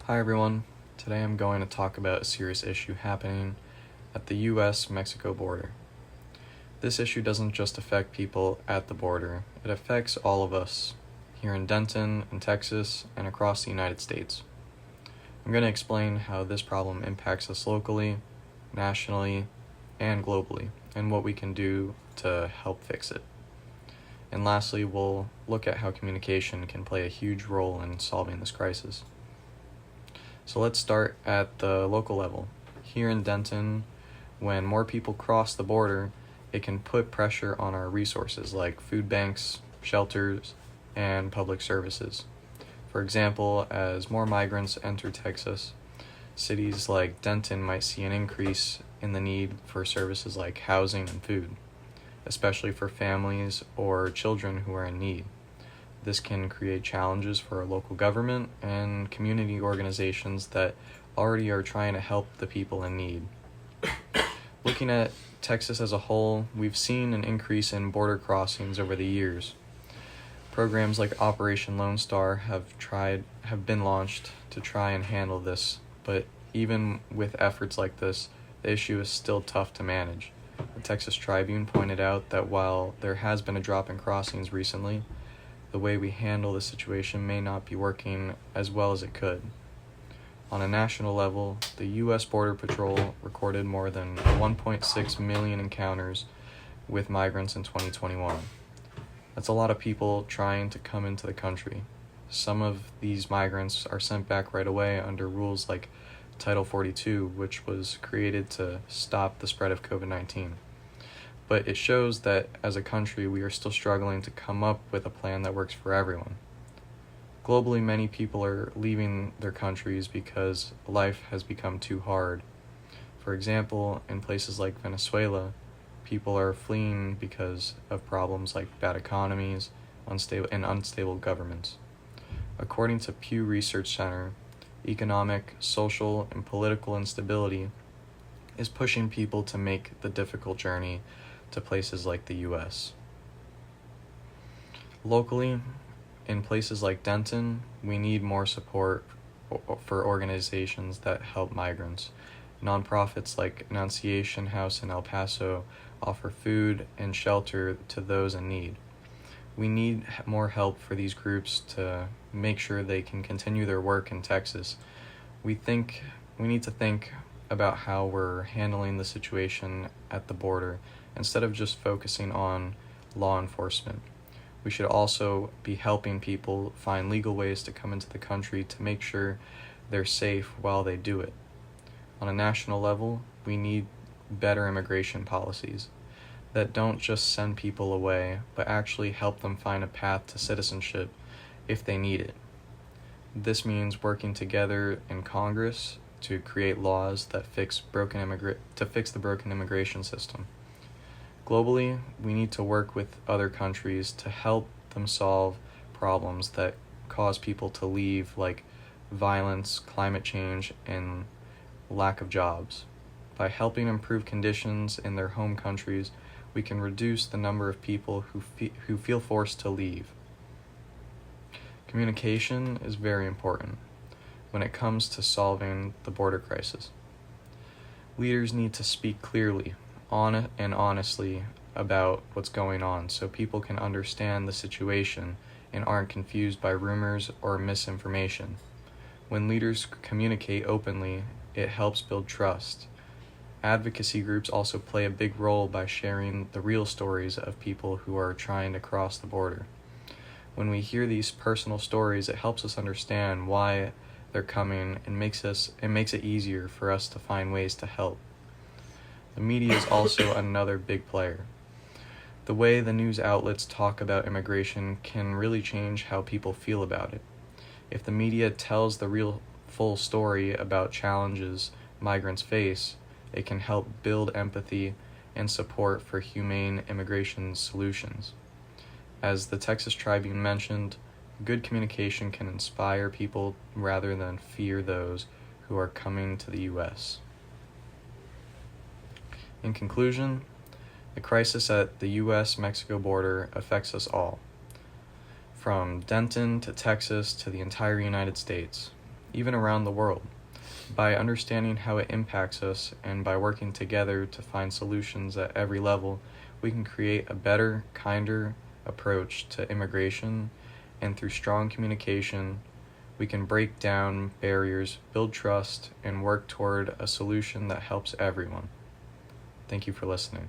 Hi everyone. Today I'm going to talk about a serious issue happening at the US-Mexico border. This issue doesn't just affect people at the border, it affects all of us here in Denton, in Texas, and across the United States. I'm going to explain how this problem impacts us locally, nationally, and globally, and what we can do to help fix it. And lastly, we'll look at how communication can play a huge role in solving this crisis. So let's start at the local level. Here in Denton, when more people cross the border, it can put pressure on our resources like food banks, shelters, and public services. For example, as more migrants enter Texas, cities like Denton might see an increase in the need for services like housing and food, especially for families or children who are in need. This can create challenges for our local government and community organizations that already are trying to help the people in need. Looking at Texas as a whole, we've seen an increase in border crossings over the years. Programs like Operation Lone Star have been launched to try and handle this, but even with efforts like this, the issue is still tough to manage. The Texas Tribune pointed out that while there has been a drop in crossings recently, the way we handle the situation may not be working as well as it could. On a national level, the U.S. Border Patrol recorded more than 1.6 million encounters with migrants in 2021. That's a lot of people trying to come into the country. Some of these migrants are sent back right away under rules like Title 42, which was created to stop the spread of COVID-19. But it shows that as a country, we are still struggling to come up with a plan that works for everyone. Globally, many people are leaving their countries because life has become too hard. For example, in places like Venezuela, people are fleeing because of problems like bad economies and unstable governments. According to Pew Research Center, economic, social, and political instability is pushing people to make the difficult journey to places like the U.S. Locally, in places like Denton, we need more support for organizations that help migrants. Nonprofits like Annunciation House in El Paso offer food and shelter to those in need. We need more help for these groups to make sure they can continue their work in Texas. We need to think about how we're handling the situation at the border instead of just focusing on law enforcement. We should also be helping people find legal ways to come into the country to make sure they're safe while they do it. On a national level, we need better immigration policies that don't just send people away, but actually help them find a path to citizenship if they need it. This means working together in Congress to create laws that fix the broken immigration system. Globally, we need to work with other countries to help them solve problems that cause people to leave, like violence, climate change, and lack of jobs. By helping improve conditions in their home countries, we can reduce the number of people who feel forced to leave. Communication is very important when it comes to solving the border crisis. Leaders need to speak clearly, honestly about what's going on so people can understand the situation and aren't confused by rumors or misinformation. When leaders communicate openly, it helps build trust. Advocacy groups also play a big role by sharing the real stories of people who are trying to cross the border. When we hear these personal stories, it helps us understand why they're coming and makes it easier for us to find ways to help. The media is also another big player. The way the news outlets talk about immigration can really change how people feel about it. If the media tells the full story about challenges migrants face, it can help build empathy and support for humane immigration solutions. As the Texas Tribune mentioned, good communication can inspire people rather than fear those who are coming to the U.S. In conclusion, the crisis at the U.S.-Mexico border affects us all, from Denton to Texas to the entire United States. even around the world. By understanding how it impacts us and by working together to find solutions at every level, we can create a better, kinder approach to immigration, and through strong communication, we can break down barriers, build trust, and work toward a solution that helps everyone. Thank you for listening.